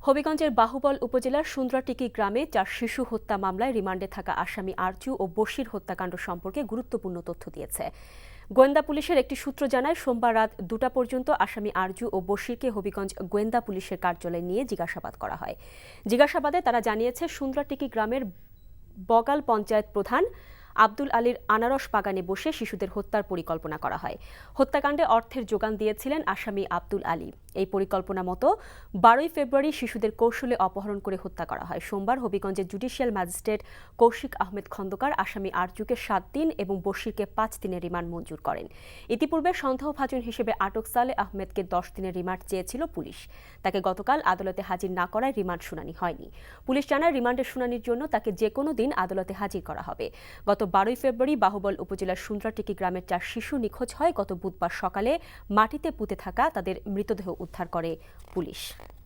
হবিগঞ্জের বাহুবল উপজেলার সুন্দ্রাটিকি গ্রামে 4 শিশু হত্যা মামলায় রিমান্ডে থাকা আসামি আরজু ও বশির হত্যাকাণ্ড সম্পর্কে গুরুত্বপূর্ণ তথ্য দিয়েছে। গোয়েন্দা পুলিশের একটি সূত্র জানায়, সোমবার রাত 2টা পর্যন্ত আসামি আরজু ও বশিরকে হবিগঞ্জ গোয়েন্দা পুলিশের কার্যালয়ে নিয়ে জিজ্ঞাসাবাদ করা হয়। জিজ্ঞাসাবাদে তারা জানিয়েছে, সুন্দ্রাটিকি গ্রামের বগাল পঞ্চায়েত প্রধান আব্দুল আলীর আনারস বাগানে বসে শিশুদের হত্যার পরিকল্পনা করা হয়। হত্যাকাণ্ডে অর্থের যোগান দিয়েছিলেন আসামি আব্দুল আলী। এই পরিকল্পনা মতো 12ই ফেব্রুয়ারি শিশুদের কৌশলে অপহরণ করে হত্যা করা হয়। সোমবার হবিগঞ্জের জুডিশিয়াল ম্যাজিস্ট্রেট কৌশিক আহমেদ খন্দকার আসামি আরজুকে 7 দিন এবং বশিরকে 5 দিনের রিমান্ড মঞ্জুর করেন। ইতিপূর্বে সন্দেহভাজন হিসেবে আটক সালেহ আহমেদকে 10 দিনের রিমান্ড চেয়েছিল পুলিশ। তাকে গতকাল আদালতে হাজির না করায় রিমান্ড শুনানি হয়নি। পুলিশ জানায়, রিমান্ডের শুনানির জন্য তাকে যেকোনো দিন আদালতে হাজির করা হবে। গত 12ই ফেব্রুয়ারি বাহুবল উপজেলার সুন্দ্রাটিকি গ্রামের 4 শিশু নিখোঁজ হয়। গত বুধবার সকালে মাটিতে পুঁতে থাকা তাদের মৃতদেহ উদ্ধার করে পুলিশ।